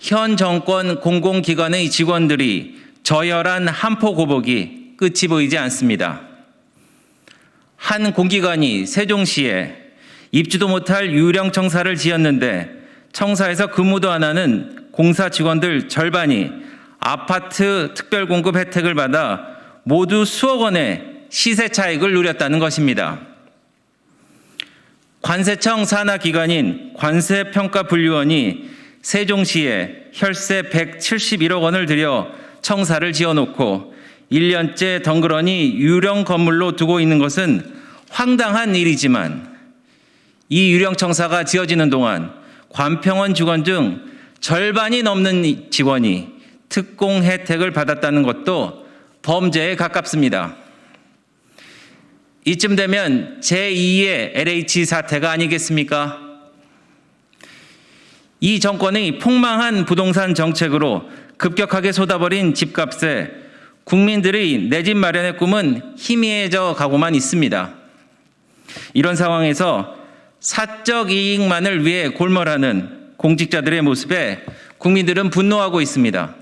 현 정권 공공기관의 직원들이 저열한 한포 고복이 끝이 보이지 않습니다. 한 공기관이 세종시에 입지도 못할 유령 청사를 지었는데 청사에서 근무도 안 하는 공사 직원들 절반이 아파트 특별공급 혜택을 받아 모두 수억 원의 시세 차익을 누렸다는 것입니다. 관세청 산하 기관인 관세평가분류원이 세종시에 혈세 171억 원을 들여 청사를 지어놓고 1년째 덩그러니 유령 건물로 두고 있는 것은 황당한 일이지만 이 유령 청사가 지어지는 동안 관평원 직원 중 절반이 넘는 직원이 특공 혜택을 받았다는 것도 범죄에 가깝습니다. 이쯤 되면 제2의 LH 사태가 아니겠습니까? 이 정권의 폭망한 부동산 정책으로 급격하게 쏟아버린 집값에 국민들의 내 집 마련의 꿈은 희미해져 가고만 있습니다. 이런 상황에서 사적 이익만을 위해 골몰하는 공직자들의 모습에 국민들은 분노하고 있습니다.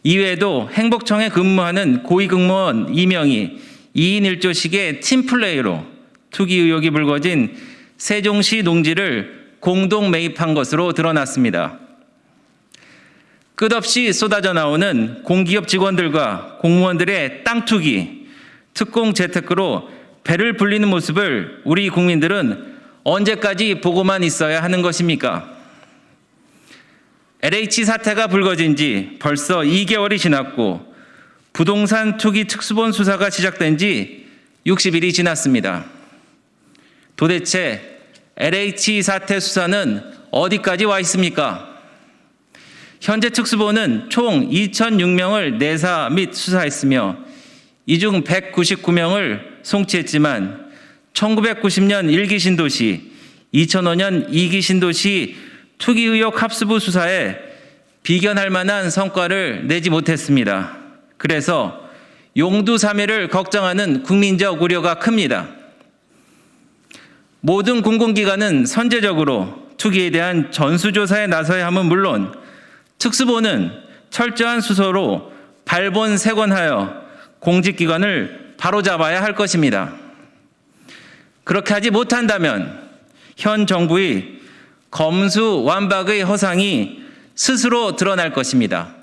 이외에도 행복청에 근무하는 고위공무원 2명이 2인 1조식의 팀플레이로 투기 의혹이 불거진 세종시 농지를 공동 매입한 것으로 드러났습니다. 끝없이 쏟아져 나오는 공기업 직원들과 공무원들의 땅 투기, 특공 재테크로 배를 불리는 모습을 우리 국민들은 언제까지 보고만 있어야 하는 것입니까? LH 사태가 불거진 지 벌써 2개월이 지났고 부동산 투기 특수본 수사가 시작된 지 60일이 지났습니다. 도대체 LH 사태 수사는 어디까지 와 있습니까? 현재 특수본은 총 2,006명을 내사 및 수사했으며 이 중 199명을 송치했지만 1990년 1기 신도시, 2005년 2기 신도시 투기 의혹 합수부 수사에 비견할 만한 성과를 내지 못했습니다. 그래서 용두사미를 걱정하는 국민적 우려가 큽니다. 모든 공공기관은 선제적으로 투기에 대한 전수조사에 나서야 함은 물론 특수본은 철저한 수사로 발본색원하여 공직기관을 바로잡아야 할 것입니다. 그렇게 하지 못한다면 현 정부의 검수완박의 허상이 스스로 드러날 것입니다.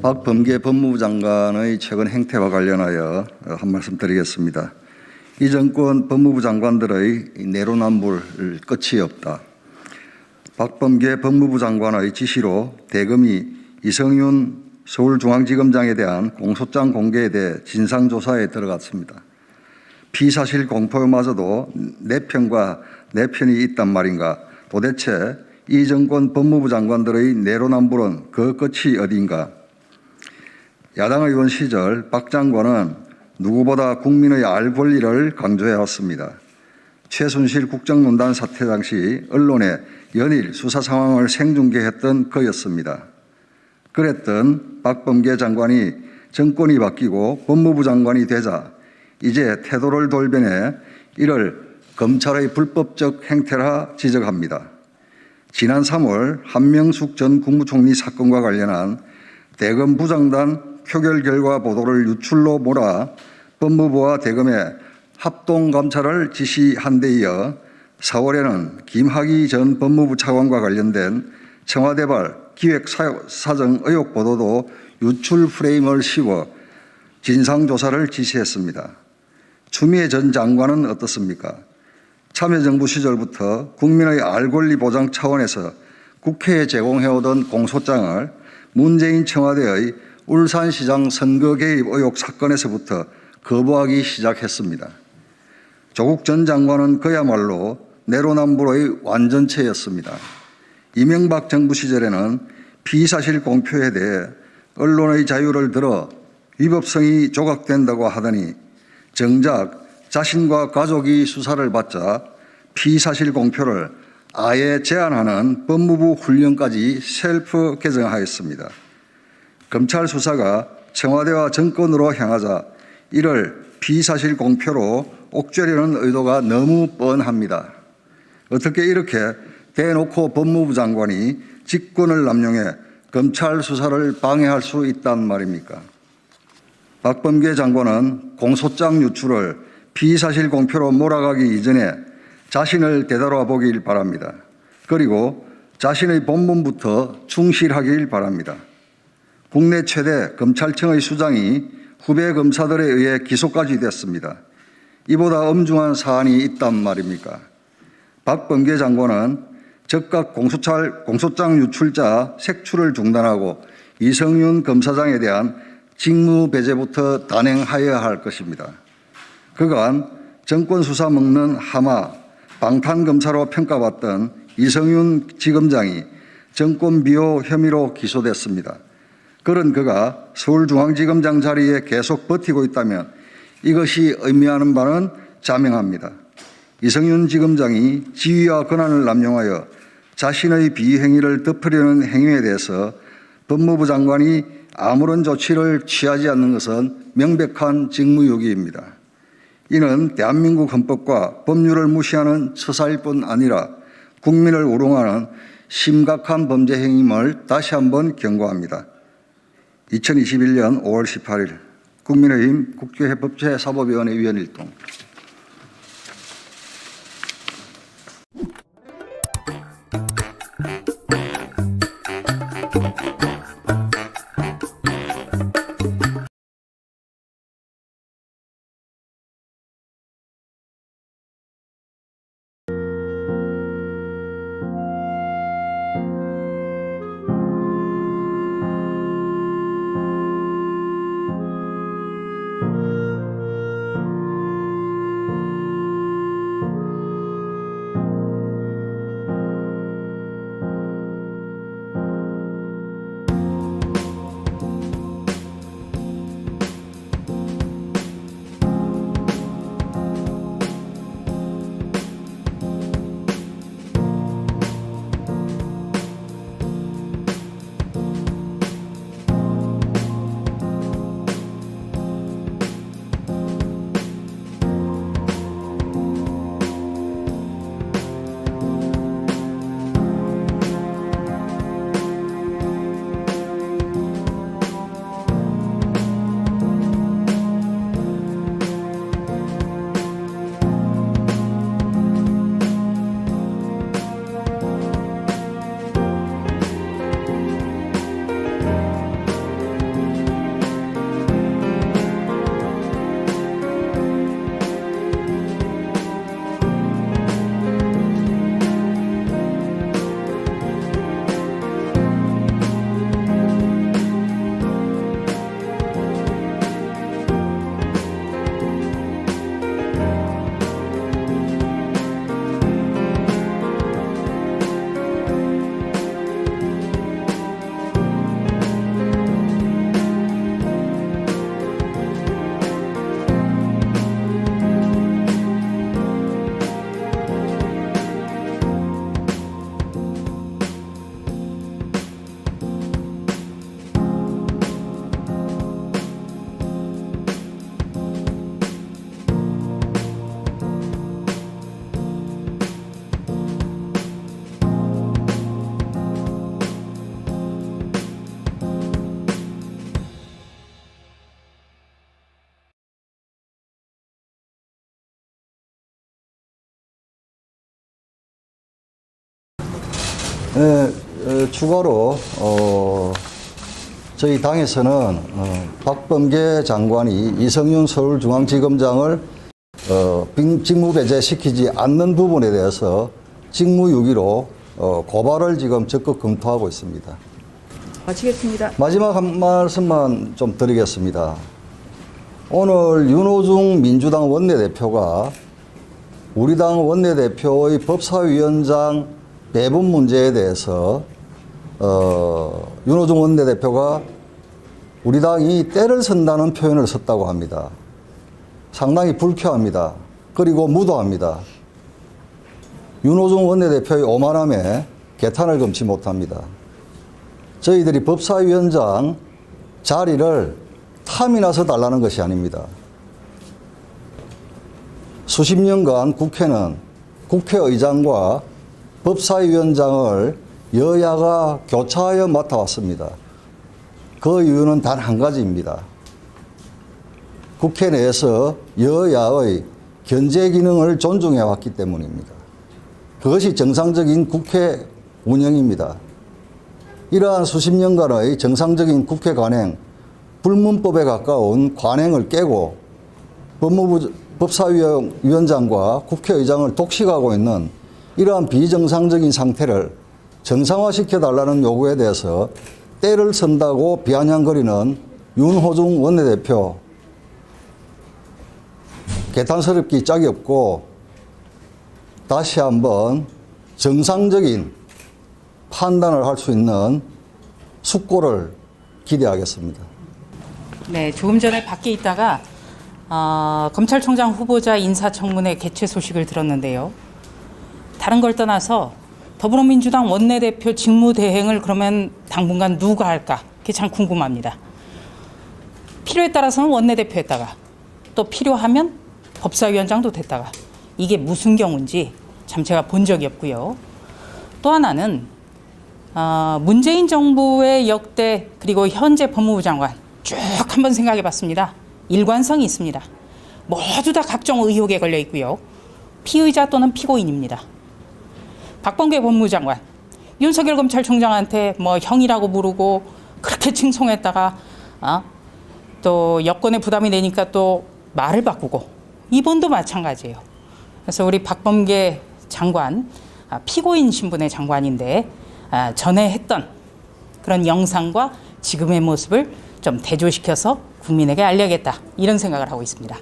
박범계 법무부 장관의 최근 행태와 관련하여 한 말씀 드리겠습니다. 이 정권 법무부 장관들의 내로남불 끝이 없다. 박범계 법무부 장관의 지시로 대검이 이성윤 서울중앙지검장에 대한 공소장 공개에 대해 진상조사에 들어갔습니다. 피사실 공표마저도 내 편과 내 편이 있단 말인가? 도대체 이 정권 법무부 장관들의 내로남불은 그 끝이 어딘가? 야당 의원 시절 박 장관은 누구보다 국민의 알 권리를 강조해왔습니다. 최순실 국정농단 사태 당시 언론에 연일 수사 상황을 생중계했던 그였습니다. 그랬던 박범계 장관이 정권이 바뀌고 법무부 장관이 되자 이제 태도를 돌변해 이를 검찰의 불법적 행태라 지적합니다. 지난 3월 한명숙 전 국무총리 사건과 관련한 대검 부장단 표결 결과 보도를 유출로 몰아 법무부와 대검에 합동감찰을 지시한 데 이어 4월에는 김학의 전 법무부 차관과 관련된 청와대발 기획사정 의혹 보도도 유출 프레임을 씌워 진상조사를 지시했습니다. 추미애 전 장관은 어떻습니까? 참여정부 시절부터 국민의 알 권리 보장 차원에서 국회에 제공해오던 공소장을 문재인 청와대의 울산시장 선거 개입 의혹 사건에서부터 거부하기 시작했습니다. 조국 전 장관은 그야말로 내로남불의 완전체였습니다. 이명박 정부 시절에는 피사실 공표에 대해 언론의 자유를 들어 위법성이 조각된다고 하더니 정작 자신과 가족이 수사를 받자 피사실 공표를 아예 제한하는 법무부 훈령까지 셀프 개정하였습니다. 검찰 수사가 청와대와 정권으로 향하자 이를 비사실 공표로 옥죄려는 의도가 너무 뻔합니다. 어떻게 이렇게 대놓고 법무부 장관이 직권을 남용해 검찰 수사를 방해할 수 있단 말입니까? 박범계 장관은 공소장 유출을 비사실 공표로 몰아가기 이전에 자신을 되돌아보길 바랍니다. 그리고 자신의 본분부터 충실하길 바랍니다. 국내 최대 검찰청의 수장이 후배 검사들에 의해 기소까지 됐습니다. 이보다 엄중한 사안이 있단 말입니까? 박범계 장관은 즉각 공소장 유출자 색출을 중단하고 이성윤 검사장에 대한 직무 배제부터 단행하여야 할 것입니다. 그간 정권 수사 먹는 하마, 방탄검사로 평가받던 이성윤 지검장이 정권 비호 혐의로 기소됐습니다. 그런 그가 서울중앙지검장 자리에 계속 버티고 있다면 이것이 의미하는 바는 자명합니다. 이성윤 지검장이 지위와 권한을 남용하여 자신의 비행위를 덮으려는 행위에 대해서 법무부 장관이 아무런 조치를 취하지 않는 것은 명백한 직무유기입니다. 이는 대한민국 헌법과 법률을 무시하는 처사일 뿐 아니라 국민을 우롱하는 심각한 범죄 행위임을 다시 한번 경고합니다. 2021년 5월 18일 국민의힘 국회법제사법위원회 위원일동. 추가로 저희 당에서는 박범계 장관이 이성윤 서울중앙지검장을 직무배제시키지 않는 부분에 대해서 직무유기로 고발을 지금 적극 검토하고 있습니다. 마치겠습니다. 마지막 한 말씀만 좀 드리겠습니다. 오늘 윤호중 민주당 원내대표가 우리 당 원내대표의 법사위원장 배분 문제에 대해서 윤호중 원내대표가 우리 당이 때를 선다는 표현을 썼다고 합니다. 상당히 불쾌합니다. 그리고 무도합니다. 윤호중 원내대표의 오만함에 개탄을 금치 못합니다. 저희들이 법사위원장 자리를 탐이 나서 달라는 것이 아닙니다. 수십 년간 국회는 국회의장과 법사위원장을 여야가 교차하여 맡아왔습니다. 그 이유는 단 한 가지입니다. 국회 내에서 여야의 견제 기능을 존중해 왔기 때문입니다. 그것이 정상적인 국회 운영입니다. 이러한 수십 년간의 정상적인 국회 관행, 불문법에 가까운 관행을 깨고 법무부 법사위원장과 국회의장을 독식하고 있는 이러한 비정상적인 상태를 정상화시켜달라는 요구에 대해서 때를 선다고 비아냥거리는 윤호중 원내대표, 개탄스럽기 짝이 없고 다시 한번 정상적인 판단을 할 수 있는 숙고를 기대하겠습니다. 네, 조금 전에 밖에 있다가 검찰총장 후보자 인사청문회 개최 소식을 들었는데요. 다른 걸 떠나서 더불어민주당 원내대표 직무대행을 그러면 당분간 누가 할까? 그게 참 궁금합니다. 필요에 따라서는 원내대표에다가 또 필요하면 법사위원장도 됐다가 이게 무슨 경우인지 참 제가 본 적이 없고요. 또 하나는 문재인 정부의 역대 그리고 현재 법무부 장관 쭉 한번 생각해 봤습니다. 일관성이 있습니다. 모두 다 각종 의혹에 걸려 있고요. 피의자 또는 피고인입니다. 박범계 법무장관, 윤석열 검찰총장한테 뭐 형이라고 부르고 그렇게 칭송했다가 또 여권에 부담이 되니까 또 말을 바꾸고 이번도 마찬가지예요. 그래서 우리 박범계 장관, 피고인 신분의 장관인데 전에 했던 그런 영상과 지금의 모습을 좀 대조시켜서 국민에게 알려야겠다 이런 생각을 하고 있습니다.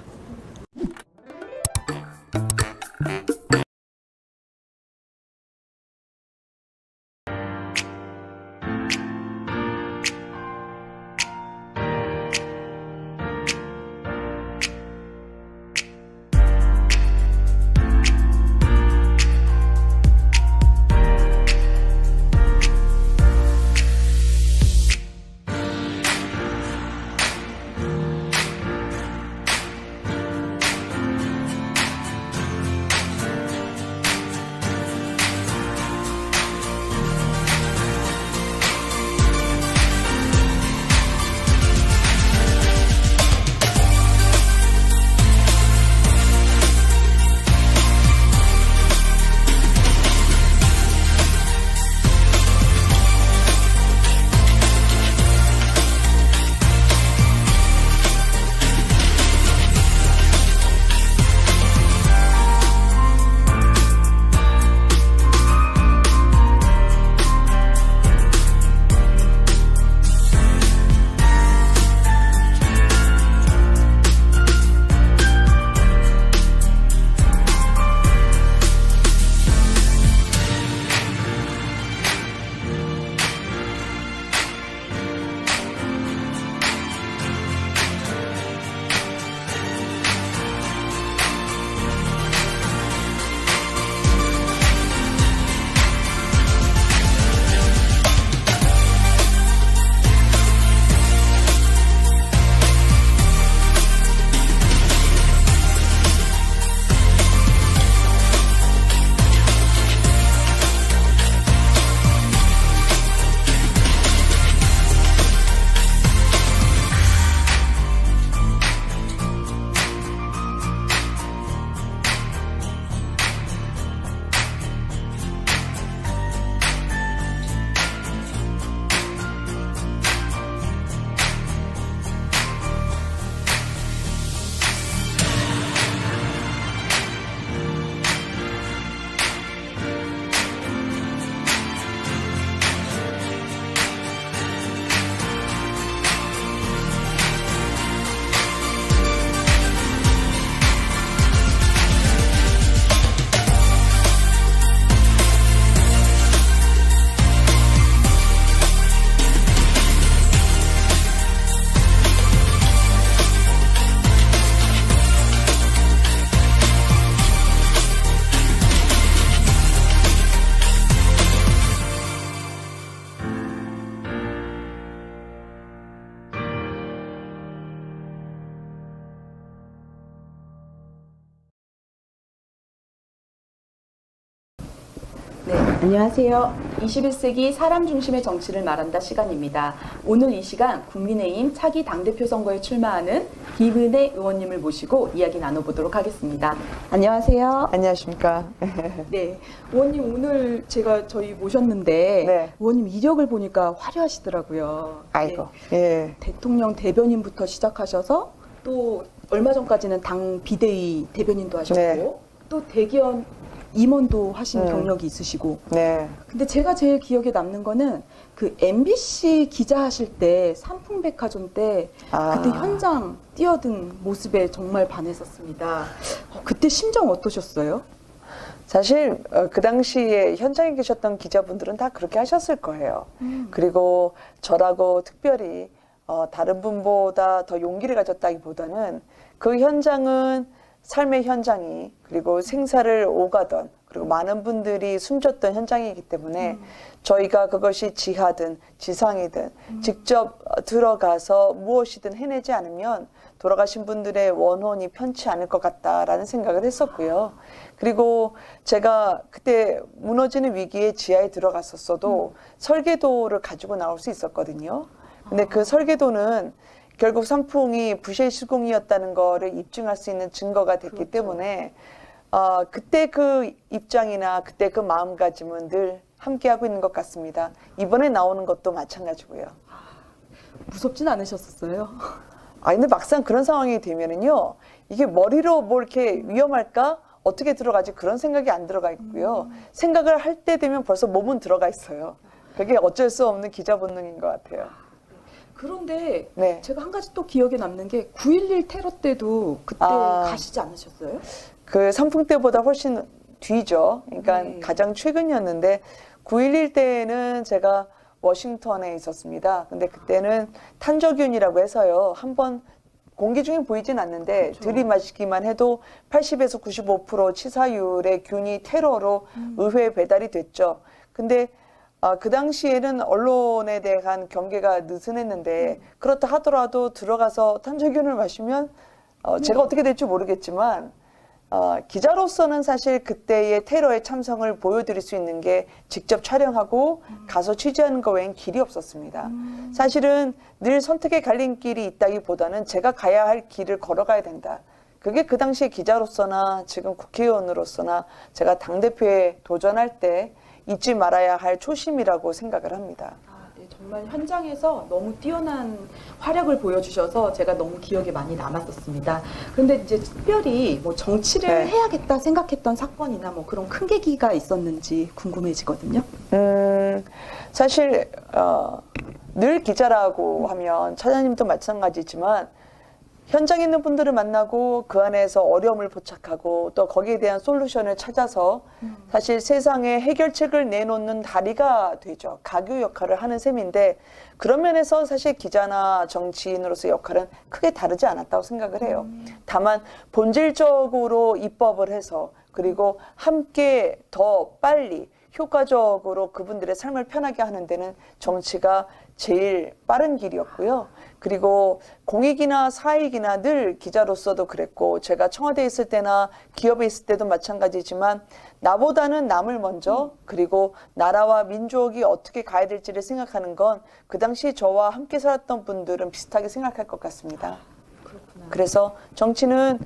네, 안녕하세요. 21세기 사람 중심의 정치를 말한다 시간입니다. 오늘 이 시간 국민의힘 차기 당대표 선거에 출마하는 김은혜 의원님을 모시고 이야기 나눠보도록 하겠습니다. 안녕하세요. 안녕하십니까. 네, 의원님 오늘 제가 저희 모셨는데 네. 의원님 이력을 보니까 화려하시더라고요. 아이고. 네. 예. 대통령 대변인부터 시작하셔서 또 얼마 전까지는 당 비대위 대변인도 하셨고 네. 또 대기업 임원도 하신 경력이 있으시고. 네. 근데 제가 제일 기억에 남는 거는 그 MBC 기자하실 때 삼풍백화점 때 그때 현장 뛰어든 모습에 정말 반했었습니다. 그때 심정 어떠셨어요? 사실 그 당시에 현장에 계셨던 기자분들은 다 그렇게 하셨을 거예요. 그리고 저라고 특별히 다른 분보다 더 용기를 가졌다기보다는 그 현장은 삶의 현장이 그리고 생사를 오가던 그리고 많은 분들이 숨졌던 현장이기 때문에 저희가 그것이 지하든 지상이든 직접 들어가서 무엇이든 해내지 않으면 돌아가신 분들의 원혼이 편치 않을 것 같다라는 생각을 했었고요. 그리고 제가 그때 무너지는 위기에 지하에 들어갔었어도 설계도를 가지고 나올 수 있었거든요. 근데 그 설계도는 결국 삼풍이 부실 시공이었다는 거를 입증할 수 있는 증거가 됐기 그렇죠. 때문에 그때 그 입장이나 그때 그 마음가짐은 늘 함께하고 있는 것 같습니다. 이번에 나오는 것도 마찬가지고요. 무섭진 않으셨었어요? 근데 막상 그런 상황이 되면은요, 이게 머리로 뭐 이렇게 위험할까? 어떻게 들어가지? 그런 생각이 안 들어가 있고요. 생각을 할 때 되면 벌써 몸은 들어가 있어요. 그게 어쩔 수 없는 기자 본능인 것 같아요. 그런데 네. 제가 한 가지 또 기억에 남는 게 9.11 테러 때도 그때 가시지 않으셨어요? 그 삼풍 때보다 훨씬 뒤죠. 그러니까 네. 가장 최근이었는데 9.11 때는 제가 워싱턴에 있었습니다. 근데 그때는 탄저균이라고 해서요. 한번 공기 중에 보이진 않는데 들이마시기만 해도 80에서 95% 치사율의 균이 테러로 의회에 배달이 됐죠. 근데 그 당시에는 언론에 대한 경계가 느슨했는데 그렇다 하더라도 들어가서 탄저균을 마시면 제가 어떻게 될지 모르겠지만 기자로서는 사실 그때의 테러의 참성을 보여드릴 수 있는 게 직접 촬영하고 가서 취재하는 거 외엔 길이 없었습니다. 사실은 늘 선택의 갈림길이 있다기보다는 제가 가야 할 길을 걸어가야 된다. 그게 그 당시에 기자로서나 지금 국회의원으로서나 제가 당대표에 도전할 때 잊지 말아야 할 초심이라고 생각을 합니다. 네, 정말 현장에서 너무 뛰어난 활약을 보여주셔서 제가 너무 기억에 많이 남았었습니다. 그런데 이제 특별히 뭐 정치를 네. 해야겠다 생각했던 사건이나 뭐 그런 큰 계기가 있었는지 궁금해지거든요. 사실 늘 기자라고 하면 차장님도 마찬가지지만 현장에 있는 분들을 만나고 그 안에서 어려움을 포착하고 또 거기에 대한 솔루션을 찾아서 사실 세상에 해결책을 내놓는 다리가 되죠. 가교 역할을 하는 셈인데 그런 면에서 사실 기자나 정치인으로서의 역할은 크게 다르지 않았다고 생각을 해요. 다만 본질적으로 입법을 해서 그리고 함께 더 빨리 효과적으로 그분들의 삶을 편하게 하는 데는 정치가 제일 빠른 길이었고요. 그리고 공익이나 사익이나 늘 기자로서도 그랬고 제가 청와대에 있을 때나 기업에 있을 때도 마찬가지지만 나보다는 남을 먼저 그리고 나라와 민족이 어떻게 가야 될지를 생각하는 건 그 당시 저와 함께 살았던 분들은 비슷하게 생각할 것 같습니다. 그렇구나. 그래서 정치는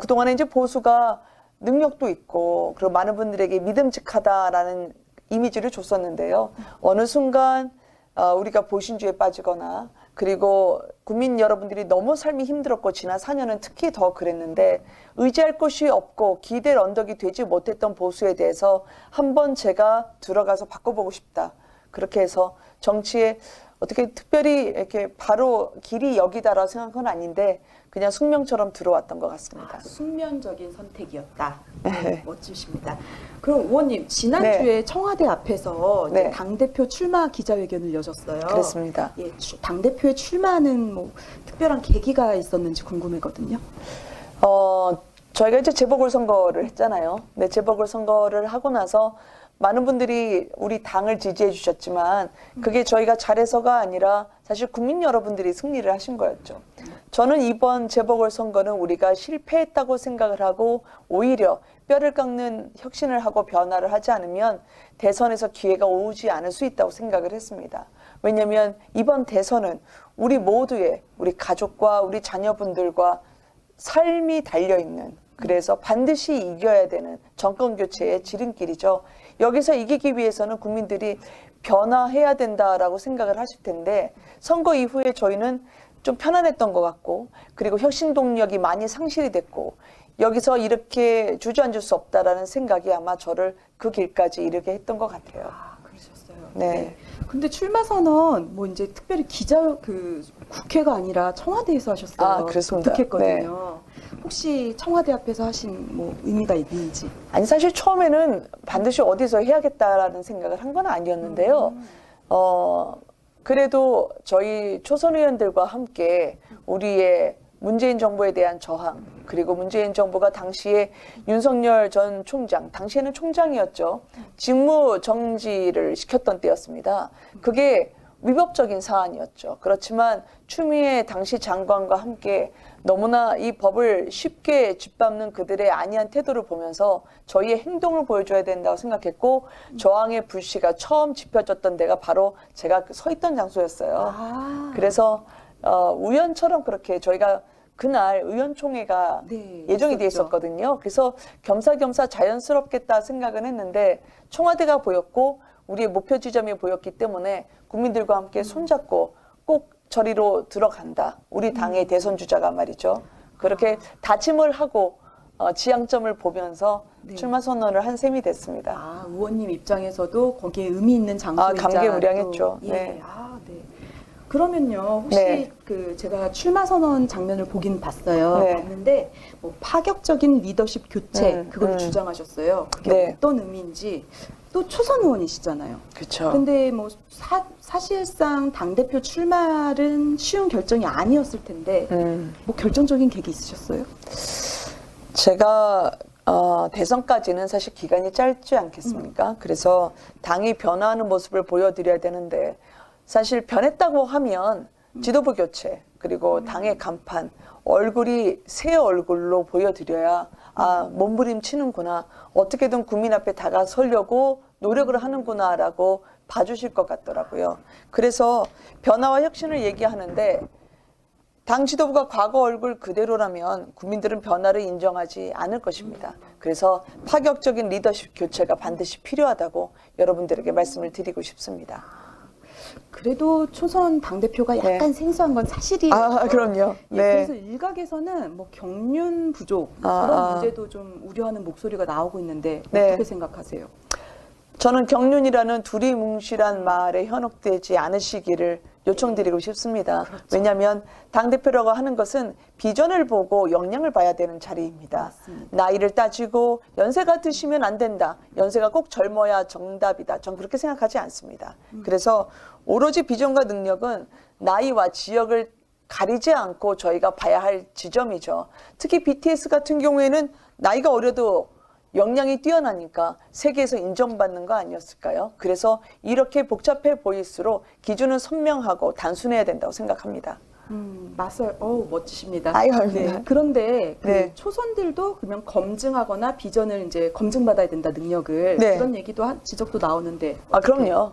그동안에 이제 보수가 능력도 있고 그리고 많은 분들에게 믿음직하다라는 이미지를 줬었는데요. 어느 순간 우리가 보신주에 빠지거나 그리고 국민 여러분들이 너무 삶이 힘들었고 지난 4년은 특히 더 그랬는데 의지할 곳이 없고 기댈 언덕이 되지 못했던 보수에 대해서 한번 제가 들어가서 바꿔보고 싶다. 그렇게 해서 정치에 어떻게 특별히 이렇게 바로 길이 여기다라고 생각한 건 아닌데 그냥 숙명처럼 들어왔던 것 같습니다. 숙면적인 선택이었다. 네, 멋지십니다. 그럼 의원님 지난주에 청와대 앞에서 이제 네. 당대표 출마 기자회견을 여셨어요. 그렇습니다. 예, 당대표에 출마하는 뭐 특별한 계기가 있었는지 궁금했거든요. 저희가 이제 재보궐선거를 했잖아요. 네, 재보궐선거를 하고 나서 많은 분들이 우리 당을 지지해 주셨지만 그게 저희가 잘해서가 아니라 사실 국민 여러분들이 승리를 하신 거였죠. 저는 이번 재보궐선거는 우리가 실패했다고 생각을 하고 오히려 뼈를 깎는 혁신을 하고 변화를 하지 않으면 대선에서 기회가 오지 않을 수 있다고 생각을 했습니다. 왜냐하면 이번 대선은 우리 모두의 우리 가족과 우리 자녀분들과 삶이 달려있는 그래서 반드시 이겨야 되는 정권교체의 지름길이죠. 여기서 이기기 위해서는 국민들이 변화해야 된다라고 생각을 하실 텐데 선거 이후에 저희는 좀 편안했던 것 같고 그리고 혁신 동력이 많이 상실이 됐고 여기서 이렇게 주저앉을 수 없다라는 생각이 아마 저를 그 길까지 이르게 했던 것 같아요. 아, 그러셨어요. 네. 근데 출마 선언 뭐 이제 특별히 국회가 아니라 청와대에서 하셨어요. 아, 그렇습니다. 독특했거든요. 혹시 청와대 앞에서 하신 뭐 의미가 있는지? 아니 사실 처음에는 반드시 어디서 해야겠다라는 생각을 한 건 아니었는데요. 그래도 저희 초선 의원들과 함께 우리의 문재인 정부에 대한 저항, 그리고 문재인 정부가 당시에 윤석열 전 총장, 당시에는 총장이었죠. 직무 정지를 시켰던 때였습니다. 그게 위법적인 사안이었죠. 그렇지만 추미애 당시 장관과 함께 너무나 이 법을 쉽게 짓밟는 그들의 안이한 태도를 보면서 저희의 행동을 보여줘야 된다고 생각했고, 저항의 불씨가 처음 지펴졌던 데가 바로 제가 서 있던 장소였어요. 아. 그래서 우연처럼 그렇게 저희가 그날 의원총회가 네, 예정이 돼 있었죠. 있었거든요. 그래서 겸사겸사 자연스럽겠다 생각은 했는데 청와대가 보였고 우리의 목표 지점이 보였기 때문에 국민들과 함께 손잡고 꼭 저리로 들어간다. 우리 당의 대선 주자가 말이죠. 그렇게 다짐을 하고 지향점을 보면서 네. 출마 선언을 한 셈이 됐습니다. 아, 의원님 입장에서도 거기에 의미 있는 장소이자 감개무량했죠. 또, 예. 네. 아, 네. 그러면요, 혹시 네. 제가 출마 선언 장면을 보긴 봤어요. 네. 봤는데 뭐 파격적인 리더십 교체 그걸 주장하셨어요. 그게 네. 어떤 의미인지. 또 초선 의원이시잖아요. 그렇죠. 근데 뭐 사실상 당대표 출마는 쉬운 결정이 아니었을 텐데 뭐 결정적인 계기 있으셨어요? 제가 대선까지는 사실 기간이 짧지 않겠습니까? 그래서 당이 변화하는 모습을 보여드려야 되는데 사실 변했다고 하면 지도부 교체 그리고 당의 간판 얼굴이 새 얼굴로 보여드려야 몸부림치는구나, 어떻게든 국민 앞에 다가서려고 노력을 하는구나라고 봐주실 것 같더라고요. 그래서 변화와 혁신을 얘기하는데 당 지도부가 과거 얼굴 그대로라면 국민들은 변화를 인정하지 않을 것입니다. 그래서 파격적인 리더십 교체가 반드시 필요하다고 여러분들에게 말씀을 드리고 싶습니다. 그래도 초선 당대표가 약간 생소한 건 사실이에요. 그럼요. 예, 네. 그래서 일각에서는 뭐 경륜 부족 그런 문제도 좀 우려하는 목소리가 나오고 있는데 네. 어떻게 생각하세요? 저는 경륜이라는 두리뭉실한 말에 현혹되지 않으시기를 요청드리고 싶습니다. 그렇죠. 왜냐하면 당대표라고 하는 것은 비전을 보고 역량을 봐야 되는 자리입니다. 맞습니다. 나이를 따지고 연세가 드시면 안 된다. 연세가 꼭 젊어야 정답이다. 전 그렇게 생각하지 않습니다. 그래서 오로지 비전과 능력은 나이와 지역을 가리지 않고 저희가 봐야 할 지점이죠. 특히 BTS 같은 경우에는 나이가 어려도 역량이 뛰어나니까 세계에서 인정받는 거 아니었을까요? 그래서 이렇게 복잡해 보일수록 기준은 선명하고 단순해야 된다고 생각합니다. 멋지십니다. 아유, 감사합니다. 그런데 네. 초선들도 그러면 검증하거나 비전을 이제 검증받아야 된다, 능력을. 네. 그런 얘기도 지적도 나오는데. 그럼요.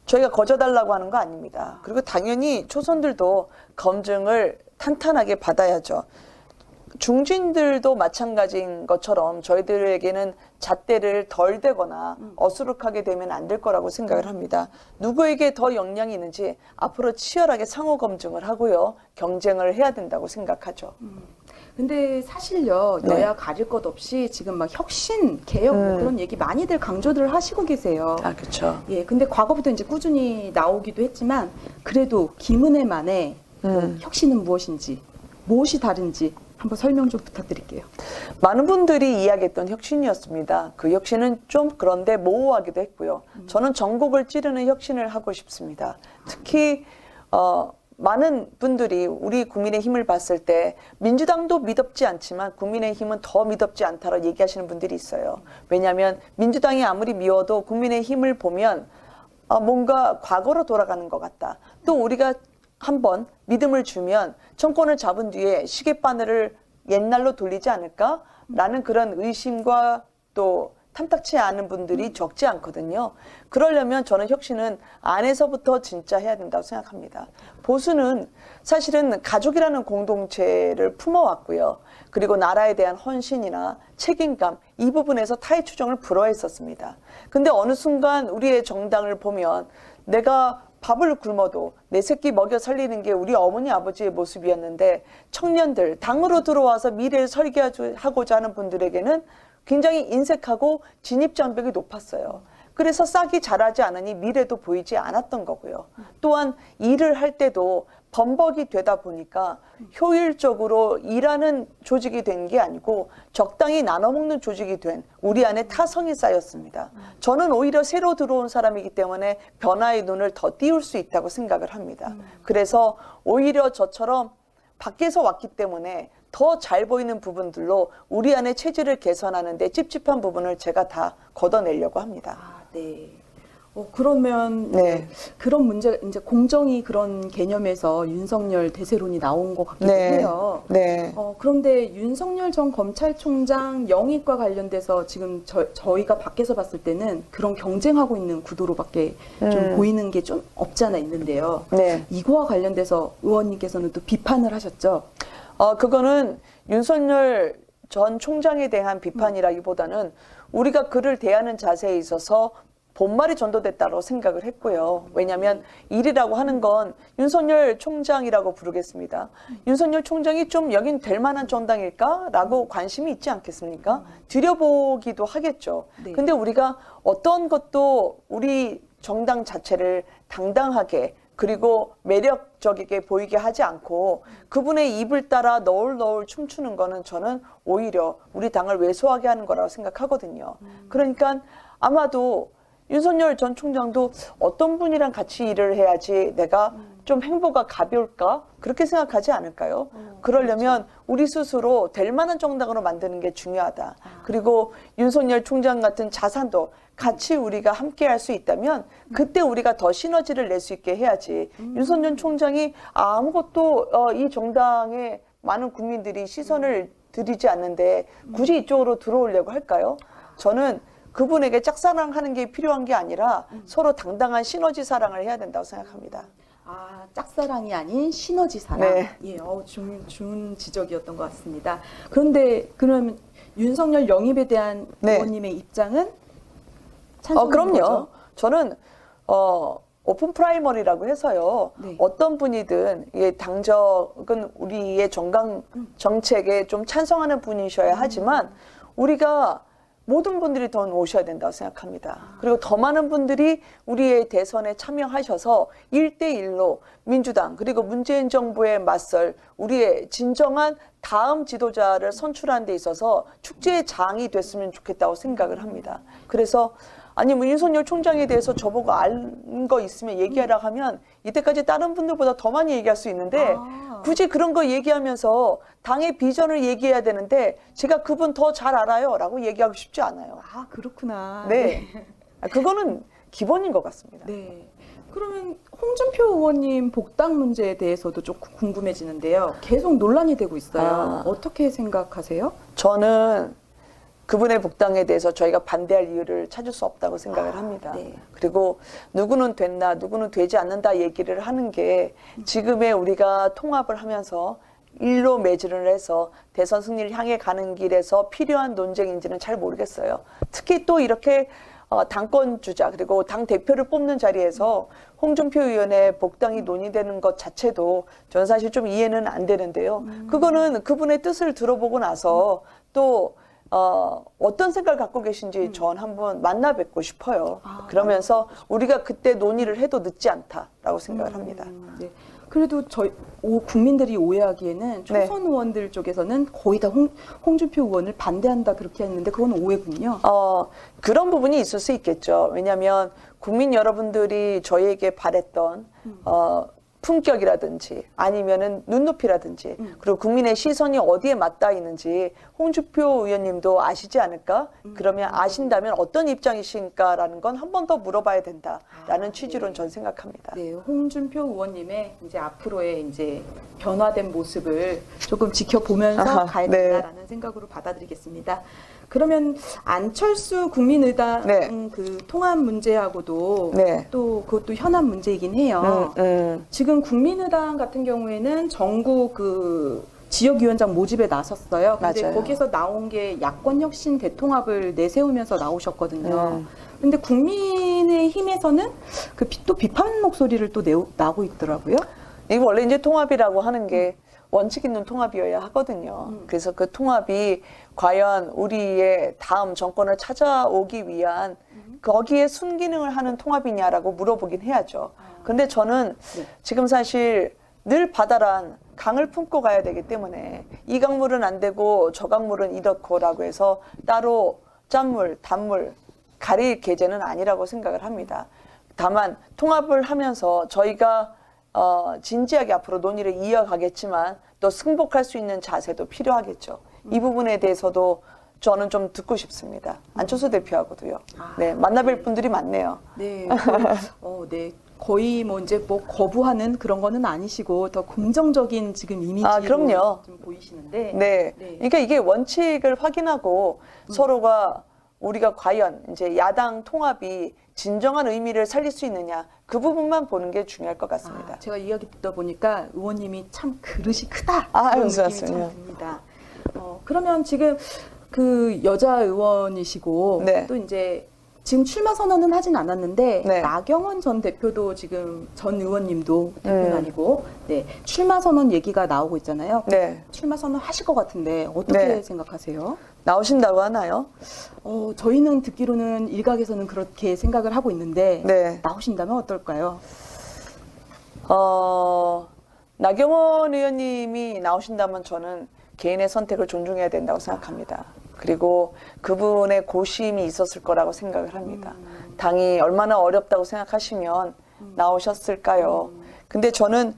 저희가 거저달라고 하는 거 아닙니다. 그리고 당연히 초선들도 검증을 탄탄하게 받아야죠. 중진들도 마찬가지인 것처럼 저희들에게는 잣대를 덜 대거나 어수룩하게 되면 안 될 거라고 생각을 합니다. 누구에게 더 역량이 있는지 앞으로 치열하게 상호 검증을 하고요. 경쟁을 해야 된다고 생각하죠. 근데 사실요, 네. 여야 가릴 것 없이 지금 막 혁신, 개혁 뭐 그런 얘기 많이들 강조들 하시고 계세요. 그렇죠. 예, 근데 과거부터 이제 꾸준히 나오기도 했지만 그래도 김은혜만의 혁신은 무엇인지, 무엇이 다른지 한번 설명 좀 부탁드릴게요. 많은 분들이 이야기했던 혁신이었습니다. 그 혁신은 좀 그런데 모호하기도 했고요. 저는 전국을 찌르는 혁신을 하고 싶습니다. 특히 많은 분들이 우리 국민의힘을 봤을 때 민주당도 미덥지 않지만 국민의힘은 더 미덥지 않다고 얘기하시는 분들이 있어요. 왜냐하면 민주당이 아무리 미워도 국민의힘을 보면 뭔가 과거로 돌아가는 것 같다. 또 우리가 한번 믿음을 주면 정권을 잡은 뒤에 시계바늘을 옛날로 돌리지 않을까라는 그런 의심과 또 탐탁치 않은 분들이 적지 않거든요. 그러려면 저는 혁신은 안에서부터 진짜 해야 된다고 생각합니다. 보수는 사실은 가족이라는 공동체를 품어왔고요. 그리고 나라에 대한 헌신이나 책임감 이 부분에서 타의 추종을 불허했었습니다. 근데 어느 순간 우리의 정당을 보면 내가 밥을 굶어도 내 새끼 먹여 살리는 게 우리 어머니 아버지의 모습이었는데 청년들, 당으로 들어와서 미래를 설계하고자 하는 분들에게는 굉장히 인색하고 진입장벽이 높았어요. 그래서 싹이 자라지 않으니 미래도 보이지 않았던 거고요. 또한 일을 할 때도 범벅이 되다 보니까 효율적으로 일하는 조직이 된 게 아니고 적당히 나눠먹는 조직이 된 우리 안에 타성이 쌓였습니다. 저는 오히려 새로 들어온 사람이기 때문에 변화의 눈을 더 띄울 수 있다고 생각을 합니다. 그래서 오히려 저처럼 밖에서 왔기 때문에 더 잘 보이는 부분들로 우리 안의 체질을 개선하는데 찝찝한 부분을 제가 다 걷어내려고 합니다. 아, 네. 그러면 네. 그런 문제, 이제 공정이 그런 개념에서 윤석열 대세론이 나온 것 같기도 네. 해요. 네. 그런데 윤석열 전 검찰총장 영입과 관련돼서 지금 저희가 밖에서 봤을 때는 그런 경쟁하고 있는 구도로밖에 좀 보이는 게 좀 없지 않아 있는데요. 네. 이거와 관련돼서 의원님께서는 또 비판을 하셨죠. 그거는 윤석열 전 총장에 대한 비판이라기보다는 우리가 그를 대하는 자세에 있어서 본말이 전도됐다고 생각을 했고요. 왜냐하면 일이라고 하는 건 윤석열 총장이라고 부르겠습니다. 윤석열 총장이 좀 여긴 될 만한 정당일까라고 관심이 있지 않겠습니까? 들여보기도 하겠죠. 네. 근데 우리가 어떤 것도 우리 정당 자체를 당당하게 그리고 매력적이게 보이게 하지 않고 그분의 입을 따라 너울너울 춤추는 거는 저는 오히려 우리 당을 왜소하게 하는 거라고 생각하거든요. 그러니까 아마도 윤석열 전 총장도 어떤 분이랑 같이 일을 해야지 내가 좀 행보가 가벼울까? 그렇게 생각하지 않을까요? 그러려면 우리 스스로 될 만한 정당으로 만드는 게 중요하다. 그리고 윤석열 총장 같은 자산도 같이 우리가 함께 할 수 있다면 그때 우리가 더 시너지를 낼 수 있게 해야지. 윤석열 총장이 아무것도 이 정당에 많은 국민들이 시선을 들이지 않는데 굳이 이쪽으로 들어오려고 할까요? 저는 그분에게 짝사랑하는 게 필요한 게 아니라 서로 당당한 시너지 사랑을 해야 된다고 생각합니다. 아, 짝사랑이 아닌 시너지 사랑. 네. 예, 좋은 지적이었던 것 같습니다. 그런데 그럼 윤석열 영입에 대한 네. 의원님의 입장은 찬성인 그럼요. 거죠? 저는 오픈 프라이머리라고 해서요. 네. 어떤 분이든 이게 당적은 우리의 정책에 좀 찬성하는 분이셔야 하지만 우리가 모든 분들이 더 오셔야 된다고 생각합니다. 그리고 더 많은 분들이 우리의 대선에 참여하셔서 1대1로 민주당 그리고 문재인 정부에 맞설 우리의 진정한 다음 지도자를 선출하는 데 있어서 축제의 장이 됐으면 좋겠다고 생각을 합니다. 그래서 아니 뭐 윤석열 총장에 대해서 저보고 알 거 있으면 얘기하라 하면 이때까지 다른 분들보다 더 많이 얘기할 수 있는데 굳이 그런 거 얘기하면서 당의 비전을 얘기해야 되는데 제가 그분 더 잘 알아요 라고 얘기하고 싶지 않아요. 아, 그렇구나. 네. 그거는 기본인 것 같습니다. 네. 그러면 홍준표 의원님 복당 문제에 대해서도 조금 궁금해지는데요. 계속 논란이 되고 있어요. 어떻게 생각하세요? 저는 그분의 복당에 대해서 저희가 반대할 이유를 찾을 수 없다고 생각을 합니다. 네. 그리고 누구는 됐나 누구는 되지 않는다 얘기를 하는 게 지금의 우리가 통합을 하면서 일로 매진을 해서 대선 승리를 향해 가는 길에서 필요한 논쟁인지는 잘 모르겠어요. 특히 또 이렇게 당권 주자 그리고 당 대표를 뽑는 자리에서 홍준표 의원의 복당이 논의되는 것 자체도 저는 사실 좀 이해는 안 되는데요. 그거는 그분의 뜻을 들어보고 나서 또 어떤 생각을 갖고 계신지 전 한번 만나 뵙고 싶어요. 그러면서 우리가 그때 논의를 해도 늦지 않다라고 생각을 합니다. 네. 그래도 국민들이 오해하기에는 초선 의원들 쪽에서는 거의 다 홍준표 의원을 반대한다 그렇게 했는데 그건 오해군요. 그런 부분이 있을 수 있겠죠. 왜냐하면 국민 여러분들이 저희에게 바랬던 품격이라든지 아니면은 눈높이라든지 그리고 국민의 시선이 어디에 맞닿아 있는지 홍준표 의원님도 아시지 않을까? 그러면 아신다면 어떤 입장이신가라는 건 한 번 더 물어봐야 된다라는 취지로는 전 생각합니다. 네, 홍준표 의원님의 이제 앞으로의 이제 변화된 모습을 조금 지켜보면서 가야 된다라는 생각으로 받아들이겠습니다. 그러면 안철수 국민의당 그 통합 문제하고도 또 그것도 현안 문제이긴 해요. 지금 국민의당 같은 경우에는 전국 그 지역위원장 모집에 나섰어요. 근데 맞아요. 거기에서 나온 게 야권혁신 대통합을 내세우면서 나오셨거든요. 근데 국민의힘에서는 또 비판 목소리를 또 나오고 있더라고요. 이거 원래 이제 통합이라고 하는 게 원칙 있는 통합이어야 하거든요. 그래서 그 통합이 과연 우리의 다음 정권을 찾아오기 위한 거기에 순기능을 하는 통합이냐라고 물어보긴 해야죠. 근데 저는 지금 사실 늘 바다란 강을 품고 가야 되기 때문에 이 강물은 안 되고 저 강물은 이렇고라고 해서 따로 짠물, 단물 가릴 계제는 아니라고 생각을 합니다. 다만 통합을 하면서 저희가 진지하게 앞으로 논의를 이어가겠지만 또 승복할 수 있는 자세도 필요하겠죠. 이 부분에 대해서도 저는 좀 듣고 싶습니다. 안철수 대표하고도요. 네, 만나뵐 분들이 많네요. 네, 네. 거의 뭐 이제 뭐 거부하는 그런 거는 아니시고 더 긍정적인 지금 이미지로 그럼요. 좀 보이시는데. 네. 그러니까 이게 원칙을 확인하고 서로가 우리가 과연 이제 야당 통합이 진정한 의미를 살릴 수 있느냐 그 부분만 보는 게 중요할 것 같습니다. 제가 이야기 듣다 보니까 의원님이 참 그릇이 크다 아유, 그런 느낌이 좀 고맙습니다. 듭니다. 그러면 지금 그 여자 의원이시고 네. 또 이제 지금 출마 선언은 하진 않았는데 네. 나경원 전 대표도 지금 전 의원님도 대표는 아니고 출마 선언 얘기가 나오고 있잖아요. 네. 출마 선언 하실 것 같은데 어떻게 네. 생각하세요? 나오신다고 하나요? 저희는 듣기로는 일각에서는 그렇게 생각을 하고 있는데 네. 나오신다면 어떨까요? 나경원 의원님이 나오신다면 저는 개인의 선택을 존중해야 된다고 생각합니다. 그리고 그분의 고심이 있었을 거라고 생각을 합니다. 당이 얼마나 어렵다고 생각하시면 나오셨을까요? 근데 저는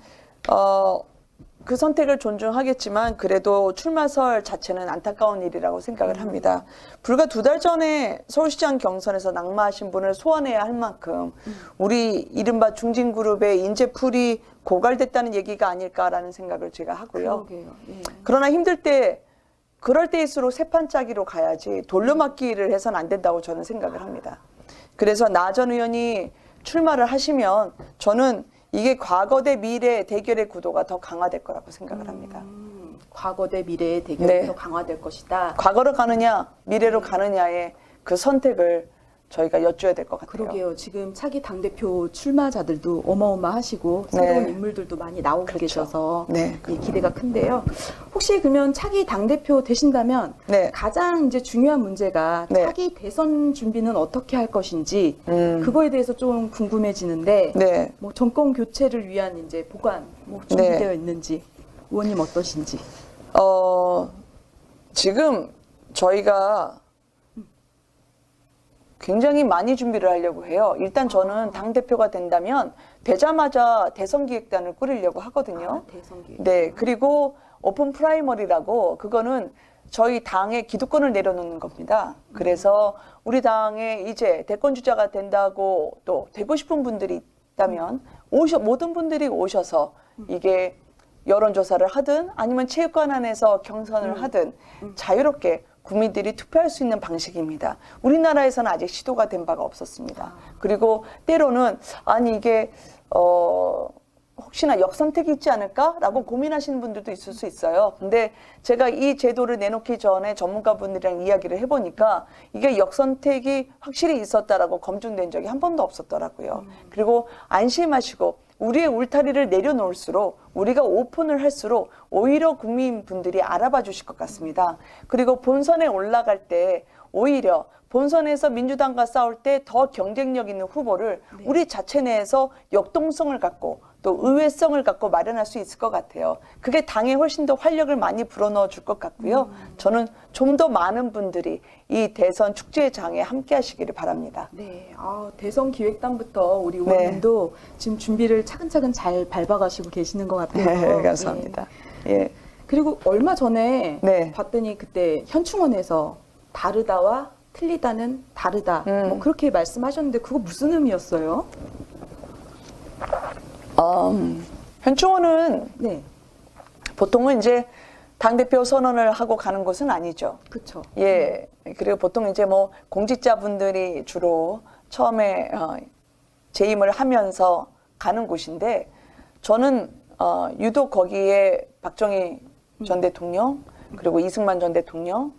그 선택을 존중하겠지만 그래도 출마설 자체는 안타까운 일이라고 생각을 합니다. 불과 2달 전에 서울시장 경선에서 낙마하신 분을 소환해야 할 만큼 우리 이른바 중진그룹의 인재풀이 고갈됐다는 얘기가 아닐까라는 생각을 제가 하고요. 그러게요. 예. 그러나 힘들 때 그럴 때일수록 세판짜기로 가야지 돌려막기를 해서는 안 된다고 저는 생각을 합니다. 그래서 나 전 의원이 출마를 하시면 저는 이게 과거 대 미래 대결의 구도가 더 강화될 거라고 생각을 합니다. 과거 대 미래의 대결이 네. 더 강화될 것이다. 과거로 가느냐 미래로 가느냐의 그 선택을 저희가 여쭈어야 될 것 같아요. 그러게요. 지금 차기 당대표 출마자들도 어마어마하시고 네. 새로운 인물들도 많이 나오고 그렇죠. 계셔서 네. 예, 기대가 큰데요. 혹시 그러면 차기 당대표 되신다면 네. 가장 이제 중요한 문제가 네. 차기 대선 준비는 어떻게 할 것인지 그거에 대해서 좀 궁금해지는데 네. 뭐 정권 교체를 위한 이제 보관 뭐 준비되어 있는지 의원님 어떠신지. 지금 저희가 굉장히 많이 준비를 하려고 해요. 일단 저는 당대표가 된다면 되자마자 대선기획단을 꾸리려고 하거든요. 대선 기획. 네, 그리고 오픈 프라이머리라고 그거는 저희 당의 기득권을 내려놓는 겁니다. 그래서 우리 당에 이제 대권 주자가 된다고 또 되고 싶은 분들이 있다면 모든 분들이 오셔서 이게 여론조사를 하든 아니면 체육관 안에서 경선을 하든 자유롭게 국민들이 투표할 수 있는 방식입니다. 우리나라에서는 아직 시도가 된 바가 없었습니다. 그리고 때로는 아니 이게 혹시나 역선택이 있지 않을까라고 고민하시는 분들도 있을 수 있어요. 근데 제가 이 제도를 내놓기 전에 전문가분들이랑 이야기를 해보니까 이게 역선택이 확실히 있었다라고 검증된 적이 한 번도 없었더라고요. 그리고 안심하시고 우리의 울타리를 내려놓을수록 우리가 오픈을 할수록 오히려 국민분들이 알아봐 주실 것 같습니다. 그리고 본선에 올라갈 때 오히려 본선에서 민주당과 싸울 때 더 경쟁력 있는 후보를 우리 자체 내에서 역동성을 갖고 또 의외성을 갖고 마련할 수 있을 것 같아요. 그게 당에 훨씬 더 활력을 많이 불어넣어 줄 것 같고요. 저는 좀 더 많은 분들이 이 대선 축제의 장에 함께 하시기를 바랍니다. 네, 대선 기획단부터 우리 의원님도 지금 준비를 차근차근 잘 밟아가시고 계시는 것 같아요. 네, 감사합니다. 예. 그리고 얼마 전에 네. 봤더니 그때 현충원에서 다르다와 틀리다는 다르다 뭐 그렇게 말씀하셨는데 그거 무슨 의미였어요? 현충원은 네, 보통은 이제 당대표 선언을 하고 가는 곳은 아니죠. 그렇죠. 예. 그리고 보통 이제 뭐 공직자분들이 주로 처음에 재임을 하면서 가는 곳인데 저는 유독 거기에 박정희 전 대통령, 그리고 이승만 전 대통령,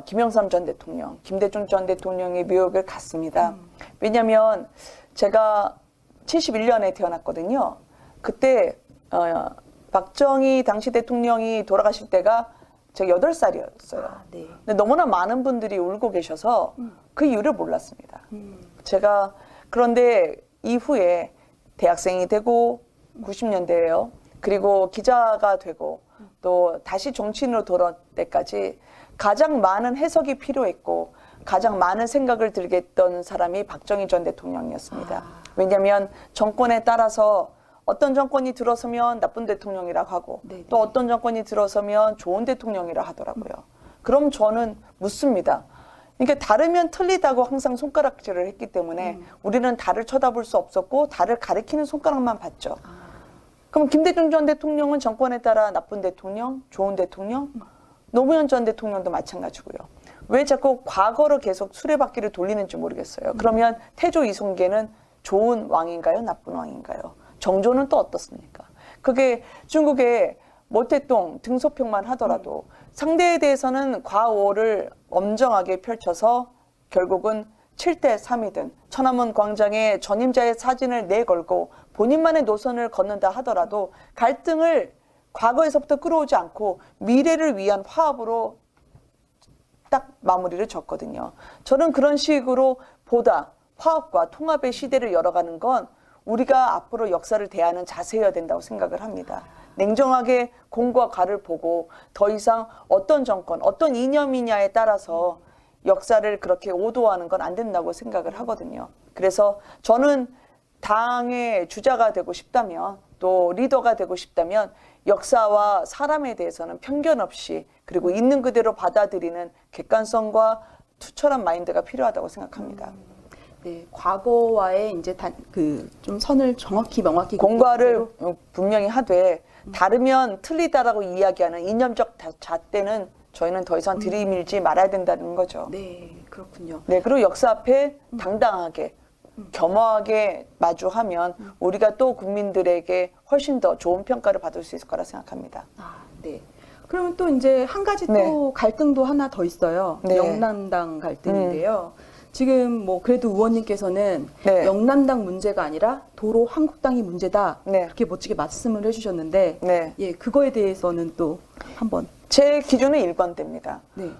김영삼 전 대통령, 김대중 전 대통령의 묘역을 갔습니다. 왜냐하면 제가 71년에 태어났거든요. 그때 박정희 당시 대통령이 돌아가실 때가 제가 8살이었어요. 네. 근데 너무나 많은 분들이 울고 계셔서 그 이유를 몰랐습니다. 제가 그런데 이후에 대학생이 되고 90년대예요. 그리고 기자가 되고 또 다시 정치인으로 돌아올 때까지 가장 많은 해석이 필요했고 가장 많은 생각을 들게 했던 사람이 박정희 전 대통령이었습니다. 왜냐하면 정권에 따라서 어떤 정권이 들어서면 나쁜 대통령이라고 하고 네네. 또 어떤 정권이 들어서면 좋은 대통령이라 하더라고요. 그럼 저는 묻습니다. 그러니까 다르면 틀리다고 항상 손가락질을 했기 때문에 우리는 달을 쳐다볼 수 없었고 달을 가리키는 손가락만 봤죠. 그럼 김대중 전 대통령은 정권에 따라 나쁜 대통령, 좋은 대통령, 노무현 전 대통령도 마찬가지고요. 왜 자꾸 과거로 계속 수레바퀴를 돌리는지 모르겠어요. 그러면 태조 이순계는 좋은 왕인가요? 나쁜 왕인가요? 정조는 또 어떻습니까? 그게 중국의 모태동 등소평만 하더라도 상대에 대해서는 과오를 엄정하게 펼쳐서 결국은 7대3이든 천안문 광장에 전임자의 사진을 내걸고 본인만의 노선을 걷는다 하더라도 갈등을 과거에서부터 끌어오지 않고 미래를 위한 화합으로 딱 마무리를 졌거든요. 저는 그런 식으로 보다 화합과 통합의 시대를 열어가는 건 우리가 앞으로 역사를 대하는 자세여야 된다고 생각을 합니다. 냉정하게 공과 과를 보고 더 이상 어떤 정권, 어떤 이념이냐에 따라서 역사를 그렇게 오도하는 건 안 된다고 생각을 하거든요. 그래서 저는 당의 주자가 되고 싶다면 또 리더가 되고 싶다면 역사와 사람에 대해서는 편견 없이 그리고 있는 그대로 받아들이는 객관성과 투철한 마인드가 필요하다고 생각합니다. 네, 과거와의 이제 좀 선을 정확히 명확히 공과를 분명히 하되 다르면 틀리다라고 이야기하는 이념적 잣대는 저희는 더 이상 들이밀지 말아야 된다는 거죠. 네, 그렇군요. 네, 그리고 역사 앞에 당당하게 겸허하게 마주하면 우리가 또 국민들에게 훨씬 더 좋은 평가를 받을 수 있을 거라 생각합니다. 네. 그러면 또 이제 한 가지 또 네. 갈등도 하나 더 있어요. 네. 영남당 갈등인데요. 지금 뭐 그래도 의원님께서는 네. 영남당 문제가 아니라 도로 한국당이 문제다. 네. 그렇게 멋지게 말씀을 해주셨는데, 네. 예, 그거에 대해서는 또 한번. 제 기준은 일관됩니다. 네.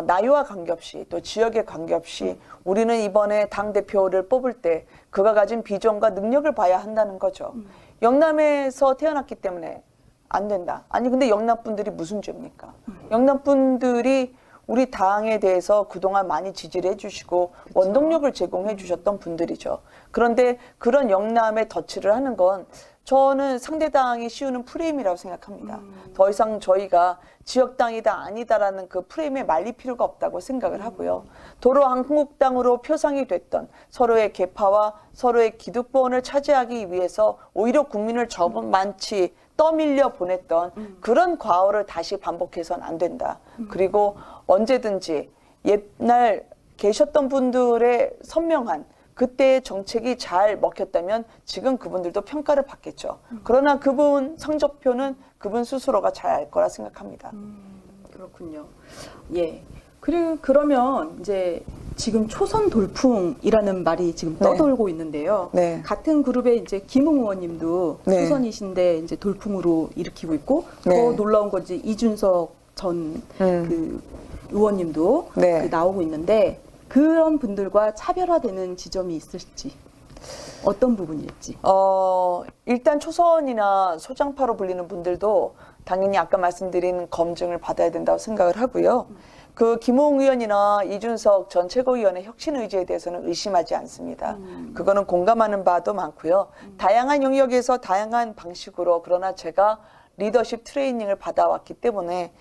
나이와 관계없이 또 지역에 관계없이 우리는 이번에 당대표를 뽑을 때 그가 가진 비전과 능력을 봐야 한다는 거죠. 영남에서 태어났기 때문에 안 된다. 아니 근데 영남 분들이 무슨 죄입니까? 영남 분들이 우리 당에 대해서 그동안 많이 지지를 해주시고 원동력을 제공해 주셨던 분들이죠. 그런데 그런 영남에 덧칠을 하는 건 저는 상대당이 씌우는 프레임이라고 생각합니다. 더 이상 저희가 지역당이다 아니다라는 그 프레임에 말릴 필요가 없다고 생각을 하고요. 도로 한국당으로 표상이 됐던 서로의 계파와 서로의 기득권을 차지하기 위해서 오히려 국민을 저만치 떠밀려 보냈던 그런 과오를 다시 반복해서는 안 된다. 그리고 언제든지 옛날 계셨던 분들의 선명한 그때의 정책이 잘 먹혔다면 지금 그분들도 평가를 받겠죠. 그러나 그분 성적표는 그분 스스로가 잘 알 거라 생각합니다. 그렇군요. 예. 그리고 그러면 이제 지금 초선 돌풍이라는 말이 지금 떠돌고 있는데요. 네. 같은 그룹의 이제 김웅 의원님도 네. 초선이신데 이제 돌풍으로 일으키고 있고 더 네. 놀라운 건지 이준석 전 그 의원님도 네. 그 나오고 있는데 그런 분들과 차별화되는 지점이 있을지 어떤 부분일지. 일단 초선이나 소장파로 불리는 분들도 당연히 아까 말씀드린 검증을 받아야 된다고 생각을 하고요. 그 김호웅 의원이나 이준석 전 최고위원의 혁신 의지에 대해서는 의심하지 않습니다. 그거는 공감하는 바도 많고요. 다양한 영역에서 다양한 방식으로 그러나 제가 리더십 트레이닝을 받아왔기 때문에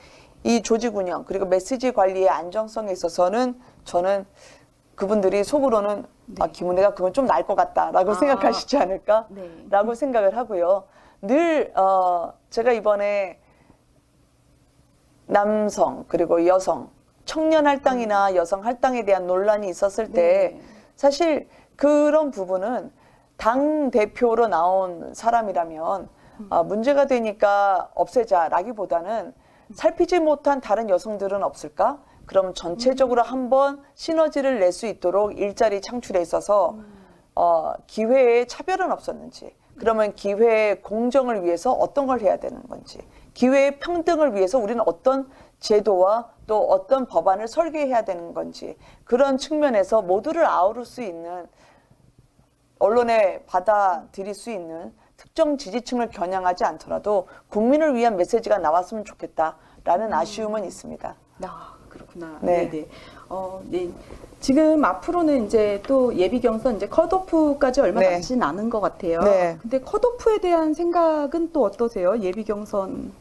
이 조직 운영 그리고 메시지 관리의 안정성에 있어서는 저는 그분들이 속으로는 김은혜가 그건 좀 나을 것 같다라고 생각하시지 않을까라고 생각을 하고요. 늘 제가 이번에 남성 그리고 여성 청년 할당이나 여성 할당에 대한 논란이 있었을 때 사실 그런 부분은 당 대표로 나온 사람이라면 문제가 되니까 없애자라기보다는 살피지 못한 다른 여성들은 없을까? 그럼 전체적으로 한번 시너지를 낼 수 있도록 일자리 창출에 있어서 기회에 차별은 없었는지, 그러면 기회의 공정을 위해서 어떤 걸 해야 되는 건지, 기회의 평등을 위해서 우리는 어떤 제도와 또 어떤 법안을 설계해야 되는 건지, 그런 측면에서 모두를 아우를 수 있는, 언론에 받아들일 수 있는 특정 지지층을 겨냥하지 않더라도 국민을 위한 메시지가 나왔으면 좋겠다라는 아쉬움은 있습니다. 그렇구나. 네. 네. 네. 지금 앞으로는 이제 또 예비 경선 이제 컷오프까지 얼마 네. 남진 않은 것 같아요. 네. 근데 컷오프에 대한 생각은 또 어떠세요? 예비 경선.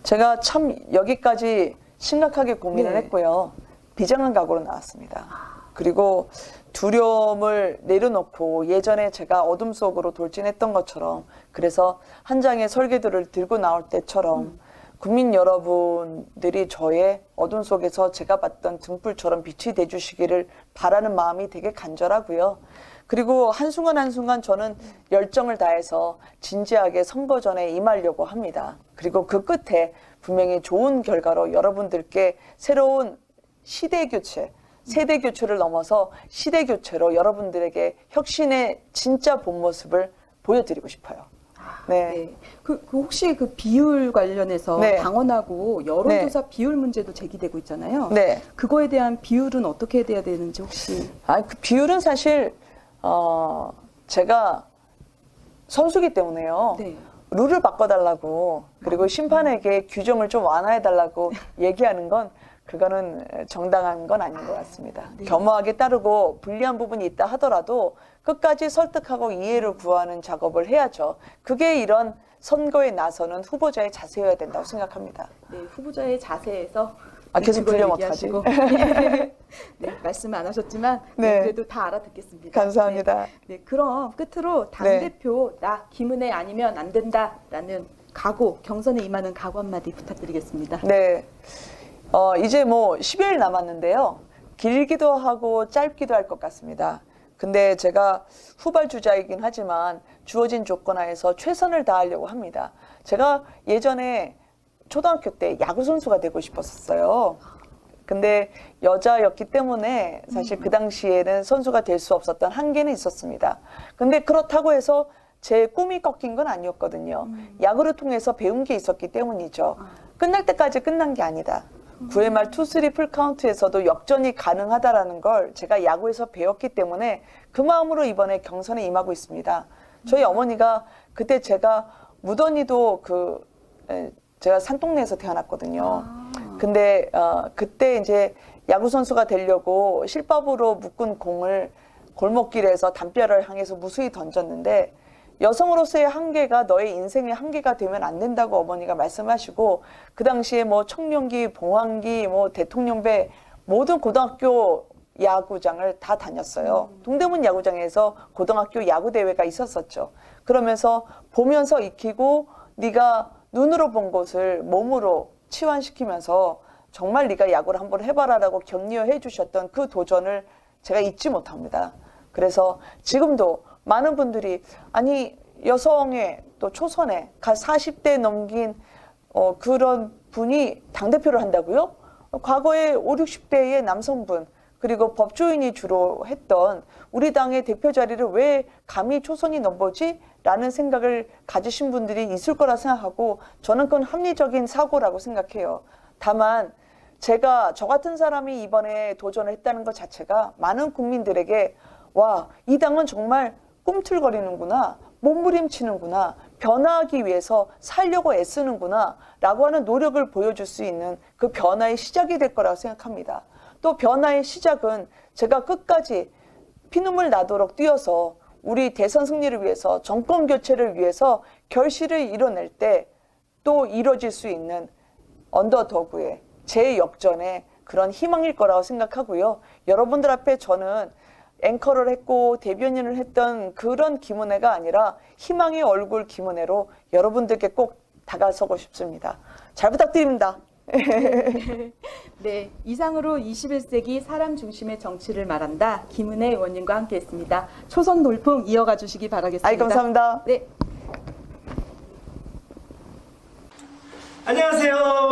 제가 참 여기까지 심각하게 고민을 네. 했고요. 비장한 각오로 나왔습니다. 그리고 두려움을 내려놓고 예전에 제가 어둠 속으로 돌진했던 것처럼, 그래서 한 장의 설계도를 들고 나올 때처럼 국민 여러분들이 저의 어둠 속에서 제가 봤던 등불처럼 빛이 돼주시기를 바라는 마음이 되게 간절하고요. 그리고 한순간 한순간 저는 열정을 다해서 진지하게 선거 전에 임하려고 합니다. 그리고 그 끝에 분명히 좋은 결과로 여러분들께 새로운 시대 교체, 세대 교체를 넘어서 시대 교체로 여러분들에게 혁신의 진짜 본 모습을 보여드리고 싶어요. 네. 네. 그 혹시 그 비율 관련해서 네. 당원하고 여론조사 비율 문제도 제기되고 있잖아요. 네. 그거에 대한 비율은 어떻게 돼야 되는지 혹시. 그 비율은 사실 제가 선수기 때문에요. 네. 룰을 바꿔달라고, 그리고 심판에게 규정을 좀 완화해달라고 얘기하는 건, 그거는 정당한 건 아닌 것 같습니다. 네. 겸허하게 따르고 불리한 부분이 있다 하더라도 끝까지 설득하고 이해를 구하는 작업을 해야죠. 그게 이런 선거에 나서는 후보자의 자세여야 된다고 생각합니다. 네, 후보자의 자세에서 계속 그걸 불리면 얘기하시고. 어떡하지? 네, 말씀 안 하셨지만 네. 그래도 다 알아듣겠습니다. 감사합니다. 네, 그럼 끝으로 당대표 나 김은혜 아니면 안 된다라는 각오, 경선에 임하는 각오 한마디 부탁드리겠습니다. 네. 이제 뭐 10일 남았는데요. 길기도 하고 짧기도 할 것 같습니다. 근데 제가 후발주자이긴 하지만 주어진 조건 하에서 최선을 다하려고 합니다. 제가 예전에 초등학교 때 야구 선수가 되고 싶었어요. 근데 여자였기 때문에 사실 그 당시에는 선수가 될 수 없었던 한계는 있었습니다. 근데 그렇다고 해서 제 꿈이 꺾인 건 아니었거든요. 야구를 통해서 배운 게 있었기 때문이죠. 끝날 때까지 끝난 게 아니다. 9회 말 투쓰리 풀카운트에서도 역전이 가능하다라는 걸 제가 야구에서 배웠기 때문에 그 마음으로 이번에 경선에 임하고 있습니다. 저희 어머니가 그때 제가 무던히도 제가 산동네에서 태어났거든요. 근데 그때 이제 야구 선수가 되려고 실밥으로 묶은 공을 골목길에서 담벼락을 향해서 무수히 던졌는데, 여성으로서의 한계가 너의 인생의 한계가 되면 안 된다고 어머니가 말씀하시고, 그 당시에 뭐 청룡기, 봉황기, 뭐 대통령배 모든 고등학교 야구장을 다 다녔어요. 동대문 야구장에서 고등학교 야구 대회가 있었었죠. 그러면서 보면서 익히고 네가 눈으로 본 것을 몸으로 치환시키면서 정말 네가 야구를 한번 해봐라라고 격려해 주셨던 그 도전을 제가 잊지 못합니다. 그래서 지금도 많은 분들이 아니 여성의 또 초선의 40대 넘긴 그런 분이 당대표를 한다고요? 과거에 5, 60대의 남성분 그리고 법조인이 주로 했던 우리 당의 대표 자리를 왜 감히 초선이 넘보지? 라는 생각을 가지신 분들이 있을 거라 생각하고 저는 그건 합리적인 사고라고 생각해요. 다만 제가 저 같은 사람이 이번에 도전을 했다는 것 자체가 많은 국민들에게 와, 이 당은 정말 꿈틀거리는구나, 몸부림치는구나, 변화하기 위해서 살려고 애쓰는구나 라고 하는 노력을 보여줄 수 있는 그 변화의 시작이 될 거라고 생각합니다. 또 변화의 시작은 제가 끝까지 피눈물 나도록 뛰어서 우리 대선 승리를 위해서 정권 교체를 위해서 결실을 이뤄낼 때 또 이뤄질 수 있는 언더더그의 재역전의 그런 희망일 거라고 생각하고요. 여러분들 앞에 저는 앵커를 했고 대변인을 했던 그런 김은혜가 아니라 희망의 얼굴 김은혜로 여러분들께 꼭 다가서고 싶습니다. 잘 부탁드립니다. 네, 이상으로 21세기 사람 중심의 정치를 말한다. 김은혜 의원님과 함께했습니다. 초선 돌풍 이어가 주시기 바라겠습니다. 감사합니다. 네. 안녕하세요.